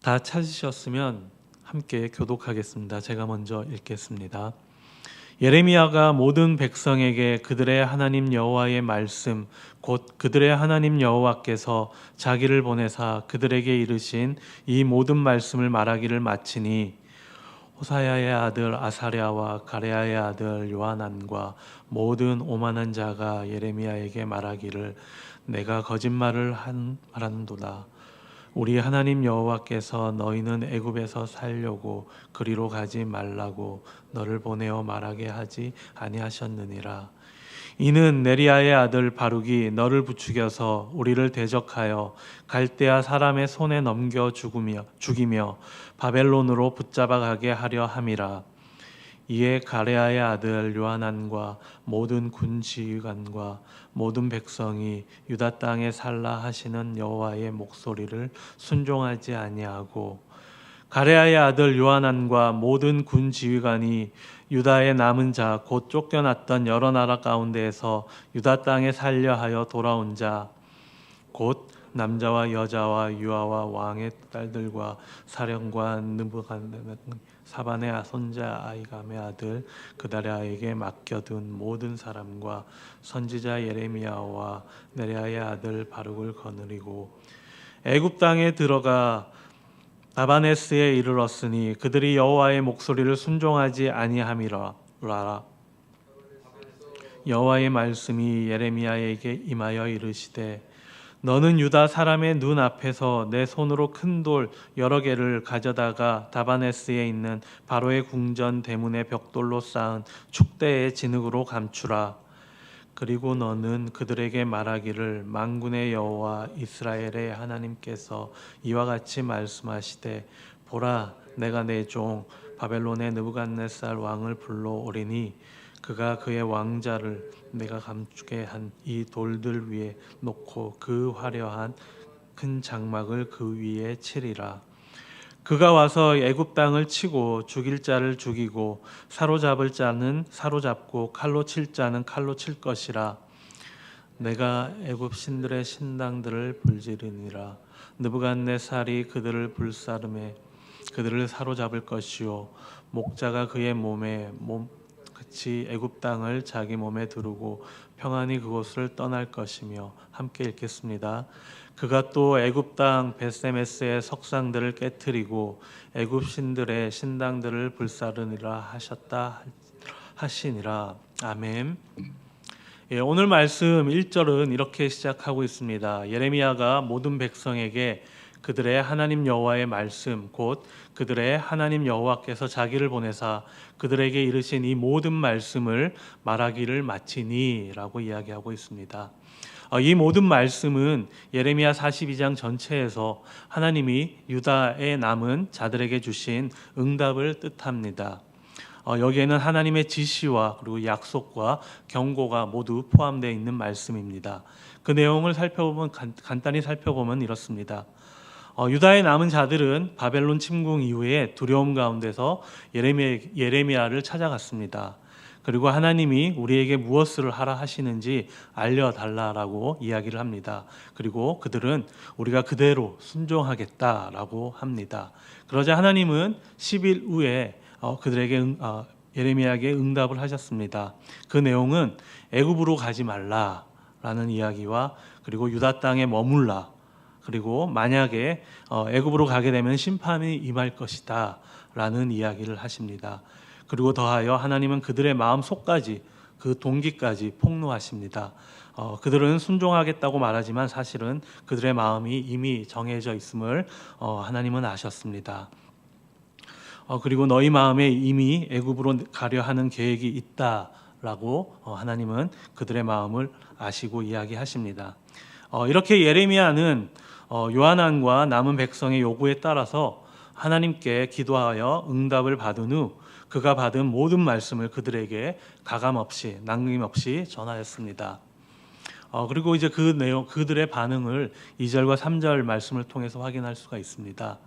다 찾으셨으면 함께 교독하겠습니다. 제가 먼저 읽겠습니다. 예레미야가 모든 백성에게 그들의 하나님 여호와의 말씀 곧 그들의 하나님 여호와께서 자기를 보내사 그들에게 이르신 이 모든 말씀을 말하기를 마치니 호사야의 아들 아사랴와 가레야의 아들 요하난과 모든 오만한 자가 예레미야에게 말하기를 내가 거짓말을 말하는도다. 우리 하나님 여호와께서 너희는 애굽에서 살려고 그리로 가지 말라고 너를 보내어 말하게 하지 아니하셨느니라. 이는 네리야의 아들 바룩이 너를 부추겨서 우리를 대적하여 갈대아 사람의 손에 넘겨 죽이며 바벨론으로 붙잡아 가게 하려 함이라. 이에 가레아의 아들 요하난과 모든 군 지휘관과 모든 백성이 유다 땅에 살라 하시는 여호와의 목소리를 순종하지 아니하고 가레아의 아들 요하난과 모든 군 지휘관이 유다의 남은 자 곧 쫓겨났던 여러 나라 가운데에서 유다 땅에 살려 하여 돌아온 자 곧 남자와 여자와 유아와 왕의 딸들과 사령관 느부갓네살 사반의 손자 아이감의 아들 그다랴에게 맡겨둔 모든 사람과 선지자 예레미야와 네랴의 아들 바룩을 거느리고 애굽 땅에 들어가 다바네스에 이르렀으니 그들이 여호와의 목소리를 순종하지 아니함이라. 여호와의 말씀이 예레미야에게 임하여 이르시되 너는 유다 사람의 눈 앞에서 내 손으로 큰 돌 여러 개를 가져다가 다바네스에 있는 바로의 궁전 대문의 벽돌로 쌓은 축대의 진흙으로 감추라. 그리고 너는 그들에게 말하기를 만군의 여호와 이스라엘의 하나님께서 이와 같이 말씀하시되 보라 내가 내 종 바벨론의 느부갓네살 왕을 불러오리니 그가 그의 왕자를 내가 감추게 한 이 돌들 위에 놓고 그 화려한 큰 장막을 그 위에 치리라. 그가 와서 애굽 땅을 치고 죽일 자를 죽이고 사로잡을 자는 사로잡고 칼로 칠 자는 칼로 칠 것이라. 내가 애굽 신들의 신당들을 불지르니라. 느부갓네살이 그들을 불사름에 그들을 사로잡을 것이요 목자가 그의 몸에 같이 애굽 땅을 자기 몸에 두르고 평안히 그곳을 떠날 것이며. 함께 읽겠습니다. 그가 또 애굽 땅 벳세메스의 석상들을 깨뜨리고 애굽 신들의 신당들을 불사르니라 하셨다 하시니라. 아멘. 오늘 말씀 1절은 이렇게 시작하고 있습니다. 예레미야가 모든 백성에게 그들의 하나님 여호와의 말씀 곧 그들의 하나님 여호와께서 자기를 보내사 그들에게 이르신 이 모든 말씀을 말하기를 마치니 라고 이야기하고 있습니다. 이 모든 말씀은 예레미야 42장 전체에서 하나님이 유다에 남은 자들에게 주신 응답을 뜻합니다. 여기에는 하나님의 지시와 그리고 약속과 경고가 모두 포함되어 있는 말씀입니다. 그 내용을 간단히 살펴보면 이렇습니다. 유다의 남은 자들은 바벨론 침공 이후에 두려움 가운데서 예레미야를 찾아갔습니다. 그리고 하나님이 우리에게 무엇을 하라 하시는지 알려달라라고 이야기를 합니다. 그리고 그들은 우리가 그대로 순종하겠다라고 합니다. 그러자 하나님은 10일 후에 그들에게 예레미야에게 응답을 하셨습니다. 그 내용은 애굽으로 가지 말라라는 이야기와 그리고 유다 땅에 머물라. 그리고 만약에 애굽으로 가게 되면 심판이 임할 것이다 라는 이야기를 하십니다. 그리고 더하여 하나님은 그들의 마음 속까지 그 동기까지 폭로하십니다. 그들은 순종하겠다고 말하지만 사실은 그들의 마음이 이미 정해져 있음을 하나님은 아셨습니다. 그리고 너희 마음에 이미 애굽으로 가려 하는 계획이 있다라고 하나님은 그들의 마음을 아시고 이야기하십니다. 이렇게 예레미야는 요하난과 남은 백성의 요구에 따라서 하나님께 기도하여 응답을 받은 후 그가 받은 모든 말씀을 그들에게 가감없이 남김없이 전하였습니다. 그리고 이제 그 내용 그들의 반응을 2절과 3절 말씀을 통해서 확인할 수가 있습니다.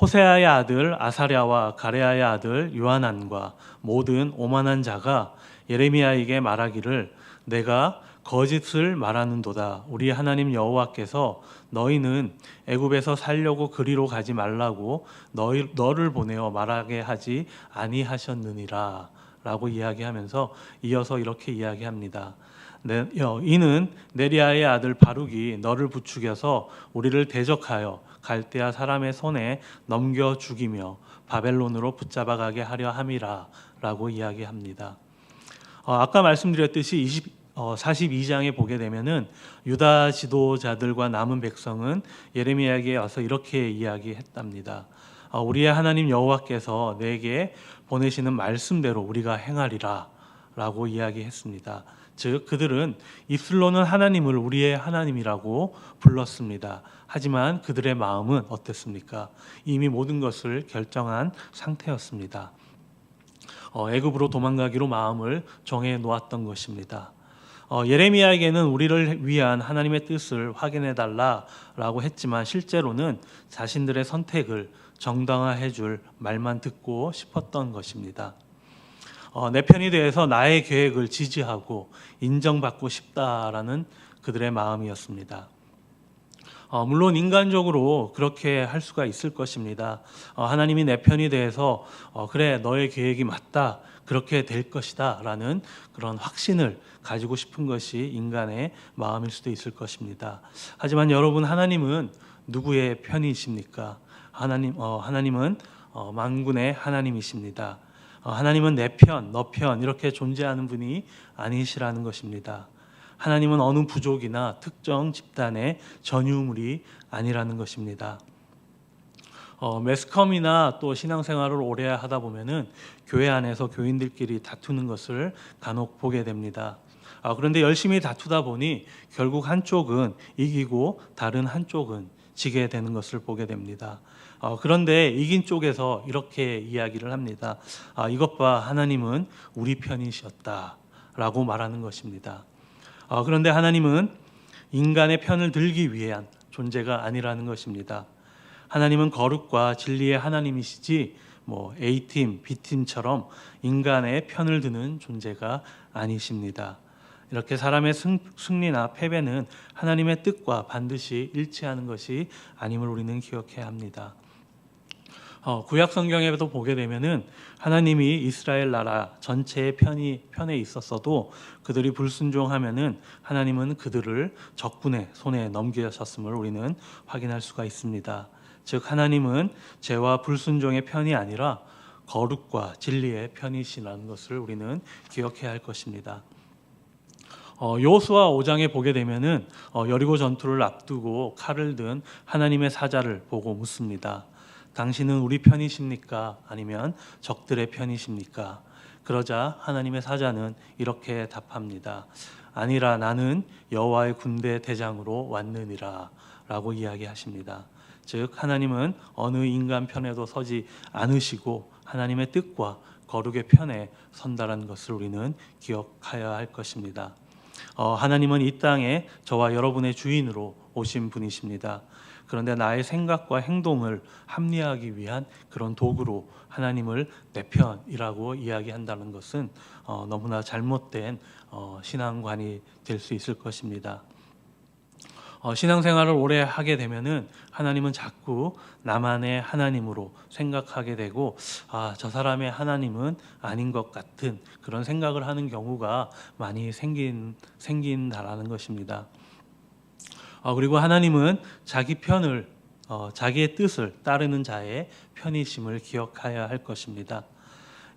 호세아의 아들 아사랴와 가레야의 아들 요하난과 모든 오만한 자가 예레미야에게 말하기를 내가 거짓을 말하는도다. 우리 하나님 여호와께서 너희는 애굽에서 살려고 그리로 가지 말라고 너를 보내어 말하게 하지 아니하셨느니라 라고 이야기하면서 이어서 이렇게 이야기합니다. 이는 네리아의 아들 바룩이 너를 부추겨서 우리를 대적하여 갈대아 사람의 손에 넘겨 죽이며 바벨론으로 붙잡아가게 하려 함이라 라고 이야기합니다. 아까 말씀드렸듯이 42장에 보게 되면은 유다 지도자들과 남은 백성은 예레미야에게 와서 이렇게 이야기했답니다. 우리의 하나님 여호와께서 내게 보내시는 말씀대로 우리가 행하리라 라고 이야기했습니다. 즉 그들은 입술로는 하나님을 우리의 하나님이라고 불렀습니다. 하지만 그들의 마음은 어땠습니까? 이미 모든 것을 결정한 상태였습니다. 애굽으로 도망가기로 마음을 정해 놓았던 것입니다. 예레미야에게는 우리를 위한 하나님의 뜻을 확인해 달라라고 했지만 실제로는 자신들의 선택을 정당화해 줄 말만 듣고 싶었던 것입니다. 내 편이 되어서 나의 계획을 지지하고 인정받고 싶다라는 그들의 마음이었습니다. 물론 인간적으로 그렇게 할 수가 있을 것입니다. 하나님이 내 편이 되어서 그래 너의 계획이 맞다 그렇게 될 것이다 라는 그런 확신을 가지고 싶은 것이 인간의 마음일 수도 있을 것입니다. 하지만 여러분 하나님은 누구의 편이십니까? 하나님은 만군의 하나님이십니다. 하나님은 내 편, 너 편 이렇게 존재하는 분이 아니시라는 것입니다. 하나님은 어느 부족이나 특정 집단의 전유물이 아니라는 것입니다. 매스컴이나 또 신앙생활을 오래 하다 보면은 교회 안에서 교인들끼리 다투는 것을 간혹 보게 됩니다. 그런데 열심히 다투다 보니 결국 한쪽은 이기고 다른 한쪽은 지게 되는 것을 보게 됩니다. 그런데 이긴 쪽에서 이렇게 이야기를 합니다. 이것 봐 하나님은 우리 편이셨다 라고 말하는 것입니다. 그런데 하나님은 인간의 편을 들기 위한 존재가 아니라는 것입니다. 하나님은 거룩과 진리의 하나님이시지 A팀, B팀처럼 인간의 편을 드는 존재가 아니십니다. 이렇게 사람의 승리나 패배는 하나님의 뜻과 반드시 일치하는 것이 아님을 우리는 기억해야 합니다. 구약 성경에도 보게 되면은 하나님이 이스라엘 나라 전체의 편에 있었어도 그들이 불순종하면은 하나님은 그들을 적군의 손에 넘기셨음을 우리는 확인할 수가 있습니다. 즉 하나님은 죄와 불순종의 편이 아니라 거룩과 진리의 편이시라는 것을 우리는 기억해야 할 것입니다. 여호수아 5장에 보게 되면은 여리고 전투를 앞두고 칼을 든 하나님의 사자를 보고 묻습니다. 당신은 우리 편이십니까? 아니면 적들의 편이십니까? 그러자 하나님의 사자는 이렇게 답합니다. 아니라 나는 여호와의 군대 대장으로 왔느니라 라고 이야기하십니다. 즉 하나님은 어느 인간 편에도 서지 않으시고 하나님의 뜻과 거룩의 편에 선다라는 것을 우리는 기억해야 할 것입니다. 하나님은 이 땅에 저와 여러분의 주인으로 오신 분이십니다. 그런데 나의 생각과 행동을 합리화하기 위한 그런 도구로 하나님을 내 편이라고 이야기한다는 것은 너무나 잘못된 신앙관이 될 수 있을 것입니다. 신앙생활을 오래 하게 되면은 하나님은 자꾸 나만의 하나님으로 생각하게 되고 저 사람의 하나님은 아닌 것 같은 그런 생각을 하는 경우가 많이 생긴다라는 것입니다. 그리고 하나님은 자기 편을 자기의 뜻을 따르는 자의 편이심을 기억해야 할 것입니다.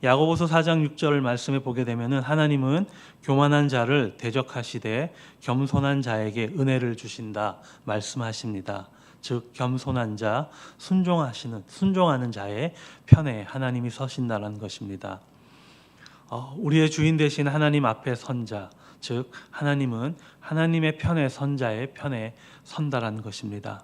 야고보서 4장 6절 말씀에 보게 되면은 하나님은 교만한 자를 대적하시되 겸손한 자에게 은혜를 주신다 말씀하십니다. 즉 겸손한 자, 순종하는 자의 편에 하나님이 서신다는 것입니다. 우리의 주인 되신 하나님 앞에 선 자, 즉 하나님은 하나님의 편에 선 자의 편에 선다라는 것입니다.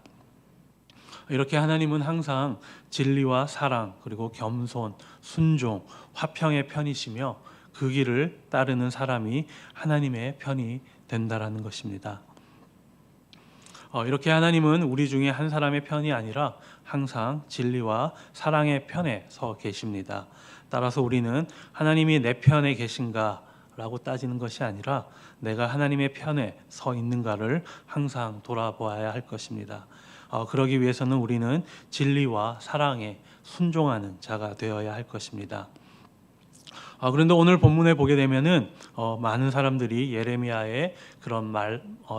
이렇게 하나님은 항상 진리와 사랑 그리고 겸손, 순종, 화평의 편이시며 그 길을 따르는 사람이 하나님의 편이 된다라는 것입니다. 이렇게 하나님은 우리 중에 한 사람의 편이 아니라 항상 진리와 사랑의 편에 서 계십니다. 따라서 우리는 하나님이 내 편에 계신가 라고 따지는 것이 아니라 내가 하나님의 편에 서 있는가를 항상 돌아보아야 할 것입니다. 그러기 위해서는 우리는 진리와 사랑에 순종하는 자가 되어야 할 것입니다. 그런데 오늘 본문에 보게 되면은 많은 사람들이 예레미야의 그런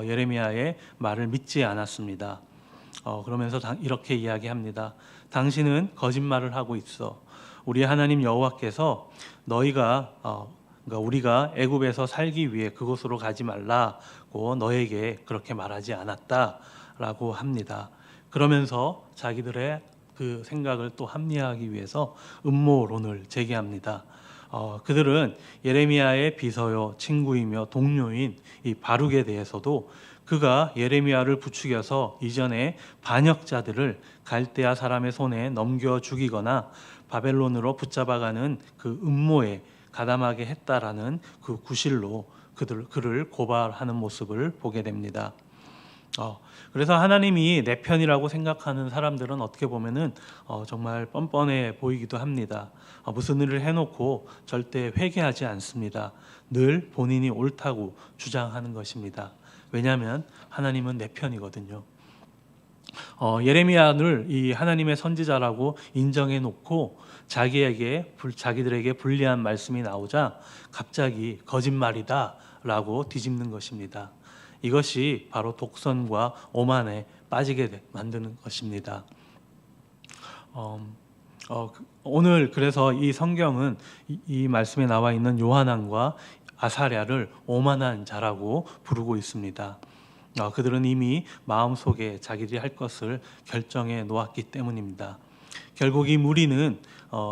예레미야의 말을 믿지 않았습니다. 그러면서 이렇게 이야기합니다. 당신은 거짓말을 하고 있어. 우리 하나님 여호와께서 그러니까 우리가 애굽에서 살기 위해 그곳으로 가지 말라고 너에게 그렇게 말하지 않았다라고 합니다. 그러면서 자기들의 그 생각을 또 합리화하기 위해서 음모론을 제기합니다. 그들은 예레미야의 비서요 친구이며 동료인 이 바룩에 대해서도 그가 예레미야를 부추겨서 이전에 반역자들을 갈대아 사람의 손에 넘겨 죽이거나 바벨론으로 붙잡아가는 그 음모에 가담하게 했다라는 그 구실로 그를 고발하는 모습을 보게 됩니다. 그래서 하나님이 내 편이라고 생각하는 사람들은 어떻게 보면은 정말 뻔뻔해 보이기도 합니다. 무슨 일을 해놓고 절대 회개하지 않습니다. 늘 본인이 옳다고 주장하는 것입니다. 왜냐하면 하나님은 내 편이거든요. 예레미야를 이 하나님의 선지자라고 인정해 놓고 자기들에게 불리한 말씀이 나오자 갑자기 거짓말이다라고 뒤집는 것입니다. 이것이 바로 독선과 오만에 빠지게 만드는 것입니다. 오늘 그래서 이 성경은 이 말씀에 나와 있는 요하난과 아사랴를 오만한 자라고 부르고 있습니다. 그들은 이미 마음속에 자기들이 할 것을 결정해 놓았기 때문입니다. 결국 이 무리는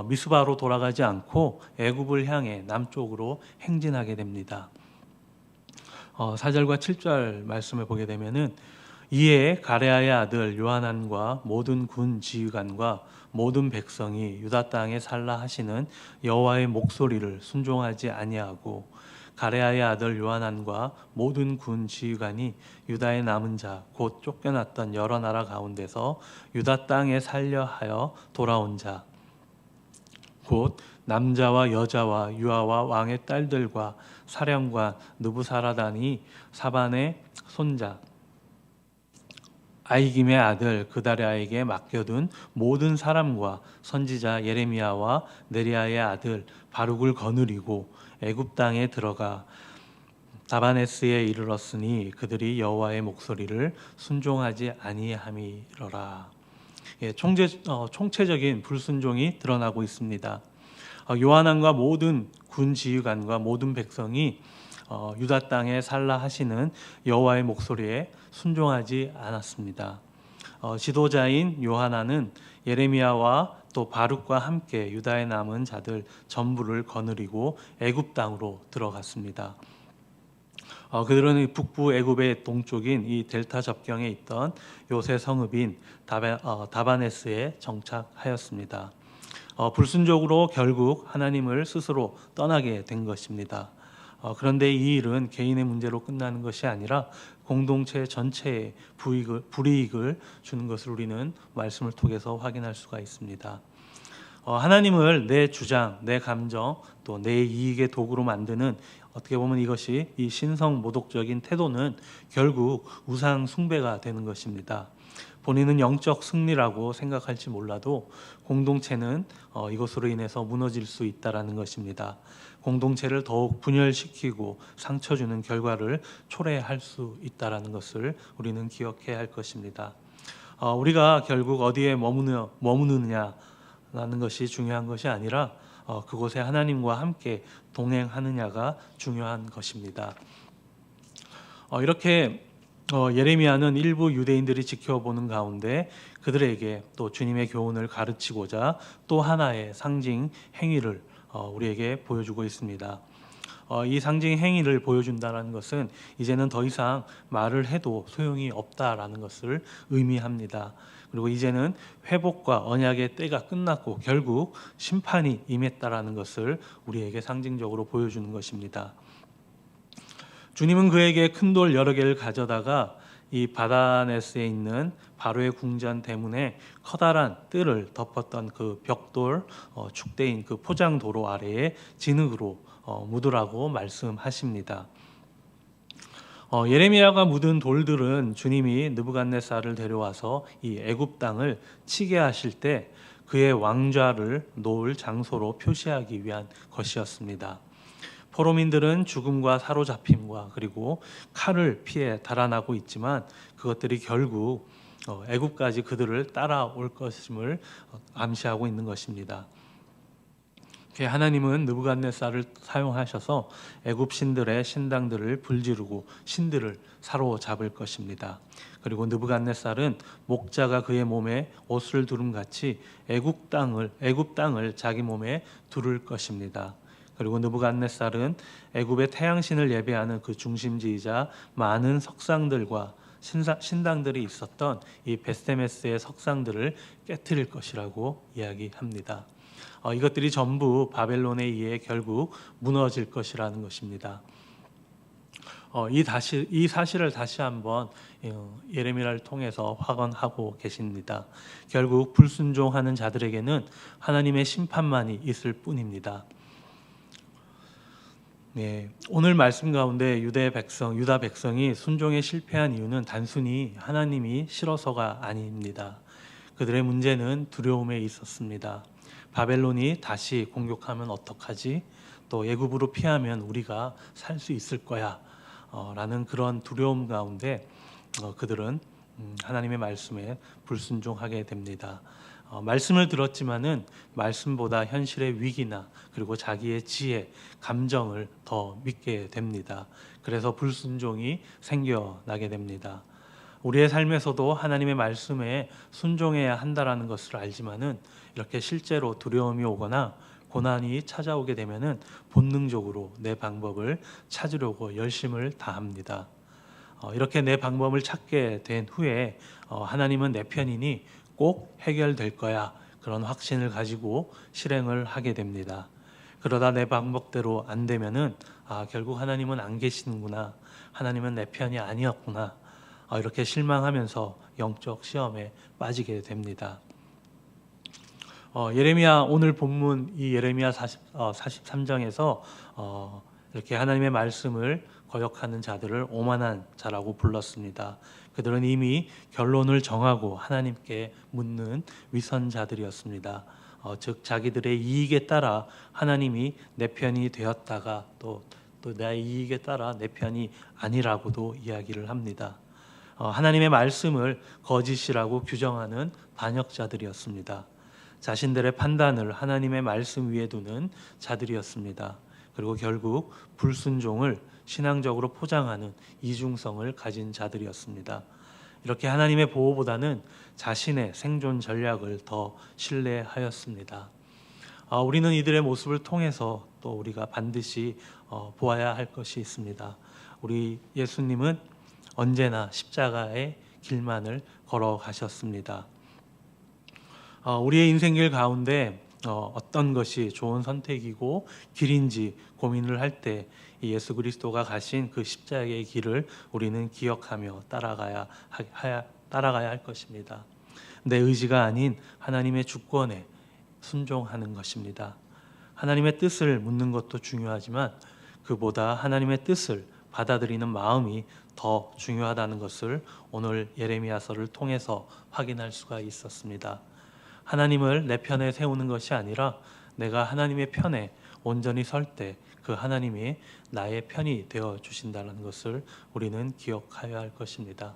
미스바로 돌아가지 않고 애굽을 향해 남쪽으로 행진하게 됩니다. 4절과 7절 말씀을 보게 되면은 이에 가레아의 아들 요하난과 모든 군 지휘관과 모든 백성이 유다 땅에 살라 하시는 여호와의 목소리를 순종하지 아니하고 가레아의 아들 요하난과 모든 군 지휘관이 유다의 남은 자 곧 쫓겨났던 여러 나라 가운데서 유다 땅에 살려 하여 돌아온 자 곧 남자와 여자와 유아와 왕의 딸들과 사령관 느부사라단이 사반의 손자 아이김의 아들 그다랴에게 맡겨둔 모든 사람과 선지자 예레미야와 네리야의 아들 바룩을 거느리고 애굽 땅에 들어가 다바네스에 이르렀으니 그들이 여호와의 목소리를 순종하지 아니함이러라. 총체적인 불순종이 드러나고 있습니다. 요하난과 모든 군 지휘관과 모든 백성이 유다 땅에 살라 하시는 여호와의 목소리에 순종하지 않았습니다. 지도자인 요하난은 예레미야와 또 바룩과 함께 유다에 남은 자들 전부를 거느리고 애굽 땅으로 들어갔습니다. 그들은 북부 애굽의 동쪽인 이 델타 접경에 있던 요새 성읍인 다바네스에 정착하였습니다. 불순종으로 결국 하나님을 스스로 떠나게 된 것입니다. 그런데 이 일은 개인의 문제로 끝나는 것이 아니라 공동체 전체에 불이익을 주는 것을 우리는 말씀을 통해서 확인할 수가 있습니다. 하나님을 내 주장, 내 감정, 또 내 이익의 도구로 만드는 어떻게 보면 이것이 이 신성 모독적인 태도는 결국 우상 숭배가 되는 것입니다. 본인은 영적 승리라고 생각할지 몰라도 공동체는 이것으로 인해서 무너질 수 있다라는 것입니다. 공동체를 더욱 분열시키고 상처 주는 결과를 초래할 수 있다라는 것을 우리는 기억해야 할 것입니다. 우리가 결국 어디에 머무느냐라는 것이 중요한 것이 아니라 그곳에 하나님과 함께 동행하느냐가 중요한 것입니다. 이렇게 예레미야는 일부 유대인들이 지켜보는 가운데 그들에게 또 주님의 교훈을 가르치고자 또 하나의 상징 행위를 우리에게 보여주고 있습니다. 이 상징 행위를 보여준다는 것은 이제는 더 이상 말을 해도 소용이 없다라는 것을 의미합니다. 그리고 이제는 회복과 언약의 때가 끝났고 결국 심판이 임했다라는 것을 우리에게 상징적으로 보여주는 것입니다. 주님은 그에게 큰 돌 여러 개를 가져다가 이 바다네스에 있는 바로의 궁전 대문에 커다란 뜰을 덮었던 그 벽돌 축대인 그 포장도로 아래에 진흙으로 묻으라고 말씀하십니다. 예레미야가 묻은 돌들은 주님이 느부갓네살을 데려와서 이 애굽 땅을 치게 하실 때 그의 왕좌를 놓을 장소로 표시하기 위한 것이었습니다. 포로민들은 죽음과 사로잡힘과 그리고 칼을 피해 달아나고 있지만 그것들이 결국 애굽까지 그들을 따라올 것임을 암시하고 있는 것입니다. 하나님은 느부갓네살을 사용하셔서 애굽 신들의 신당들을 불지르고 신들을 사로잡을 것입니다. 그리고 느부갓네살은 목자가 그의 몸에 옷을 두름 같이 애굽 땅을 자기 몸에 두를 것입니다. 그리고 느부갓네살은 애굽의 태양신을 예배하는 그 중심지이자 많은 석상들과 신당들이 있었던 이 베스테메스의 석상들을 깨뜨릴 것이라고 이야기합니다. 이것들이 전부 바벨론에 의해 결국 무너질 것이라는 것입니다. 이 사실을 다시 한번 예레미야를 통해서 확언하고 계십니다. 결국 불순종하는 자들에게는 하나님의 심판만이 있을 뿐입니다. 오늘 말씀 가운데 유다 백성이 순종에 실패한 이유는 단순히 하나님이 싫어서가 아닙니다. 그들의 문제는 두려움에 있었습니다. 바벨론이 다시 공격하면 어떡하지? 또 애굽으로 피하면 우리가 살 수 있을 거야 라는 그런 두려움 가운데 그들은 하나님의 말씀에 불순종하게 됩니다. 말씀을 들었지만은 말씀보다 현실의 위기나 그리고 자기의 지혜, 감정을 더 믿게 됩니다. 그래서 불순종이 생겨나게 됩니다. 우리의 삶에서도 하나님의 말씀에 순종해야 한다라는 것을 알지만은 이렇게 실제로 두려움이 오거나 고난이 찾아오게 되면은 본능적으로 내 방법을 찾으려고 열심을 다합니다. 이렇게 내 방법을 찾게 된 후에 하나님은 내 편이니 꼭 해결될 거야 그런 확신을 가지고 실행을 하게 됩니다. 그러다 내 방법대로 안 되면은 결국 하나님은 안 계시는구나, 하나님은 내 편이 아니었구나 이렇게 실망하면서 영적 시험에 빠지게 됩니다. 예레미야 오늘 본문 이 예레미야 43장에서 이렇게 하나님의 말씀을 거역하는 자들을 오만한 자라고 불렀습니다. 그들은 이미 결론을 정하고 하나님께 묻는 위선자들이었습니다. 즉 자기들의 이익에 따라 하나님이 내 편이 되었다가 또 내 이익에 따라 내 편이 아니라고도 이야기를 합니다. 하나님의 말씀을 거짓이라고 규정하는 반역자들이었습니다. 자신들의 판단을 하나님의 말씀 위에 두는 자들이었습니다. 그리고 결국 불순종을 신앙적으로 포장하는 이중성을 가진 자들이었습니다. 이렇게 하나님의 보호보다는 자신의 생존 전략을 더 신뢰하였습니다. 우리는 이들의 모습을 통해서 또 우리가 반드시 보아야 할 것이 있습니다. 우리 예수님은 언제나 십자가의 길만을 걸어가셨습니다. 우리의 인생길 가운데 어떤 것이 좋은 선택이고 길인지 고민을 할 때 예수 그리스도가 가신 그 십자가의 길을 우리는 기억하며 따라가야 할 것입니다. 내 의지가 아닌 하나님의 주권에 순종하는 것입니다. 하나님의 뜻을 묻는 것도 중요하지만 그보다 하나님의 뜻을 받아들이는 마음이 더 중요하다는 것을 오늘 예레미야서를 통해서 확인할 수가 있었습니다. 하나님을 내 편에 세우는 것이 아니라 내가 하나님의 편에 온전히 설 때 그 하나님이 나의 편이 되어 주신다는 것을 우리는 기억해야 할 것입니다.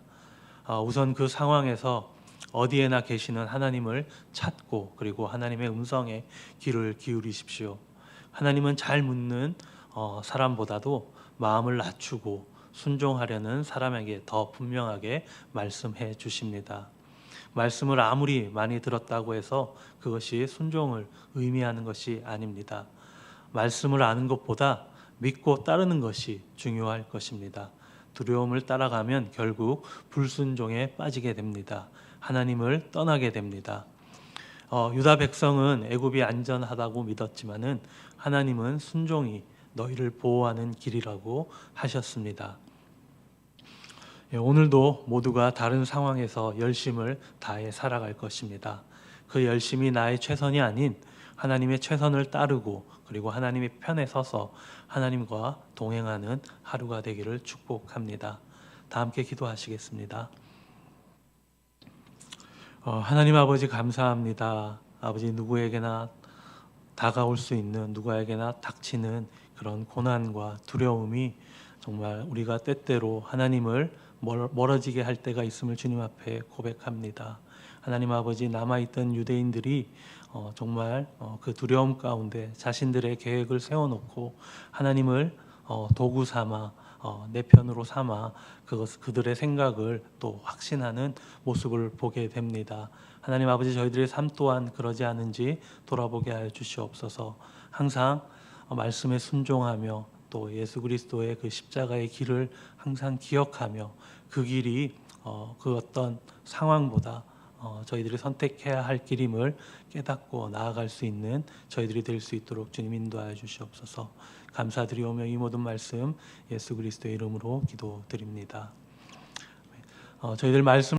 우선 그 상황에서 어디에나 계시는 하나님을 찾고 그리고 하나님의 음성에 귀를 기울이십시오. 하나님은 잘 묻는 사람보다도 마음을 낮추고 순종하려는 사람에게 더 분명하게 말씀해 주십니다. 말씀을 아무리 많이 들었다고 해서 그것이 순종을 의미하는 것이 아닙니다. 말씀을 아는 것보다 믿고 따르는 것이 중요할 것입니다. 두려움을 따라가면 결국 불순종에 빠지게 됩니다. 하나님을 떠나게 됩니다. 유다 백성은 애굽이 안전하다고 믿었지만은 하나님은 순종이 너희를 보호하는 길이라고 하셨습니다. 오늘도 모두가 다른 상황에서 열심을 다해 살아갈 것입니다. 그 열심이 나의 최선이 아닌 하나님의 최선을 따르고 그리고 하나님의 편에 서서 하나님과 동행하는 하루가 되기를 축복합니다. 다 함께 기도하시겠습니다. 하나님 아버지 감사합니다. 아버지 누구에게나 다가올 수 있는 누구에게나 닥치는 그런 고난과 두려움이 정말 우리가 때때로 하나님을 멀어지게 할 때가 있음을 주님 앞에 고백합니다. 하나님 아버지 남아있던 유대인들이 정말 그 두려움 가운데 자신들의 계획을 세워놓고 하나님을 도구 삼아 내 편으로 삼아 그들의 생각을 또 확신하는 모습을 보게 됩니다. 하나님 아버지 저희들의 삶 또한 그러지 않은지 돌아보게 하여 주시옵소서. 항상 말씀에 순종하며 또 예수 그리스도의 그 십자가의 길을 항상 기억하며 그 길이 그 어떤 상황보다 저희들이 선택해야 할 길임을 깨닫고 나아갈 수 있는 저희들이 될 수 있도록 주님 인도하여 주시옵소서. 감사드리오며 이 모든 말씀 예수 그리스도의 이름으로 기도드립니다. 저희들 말씀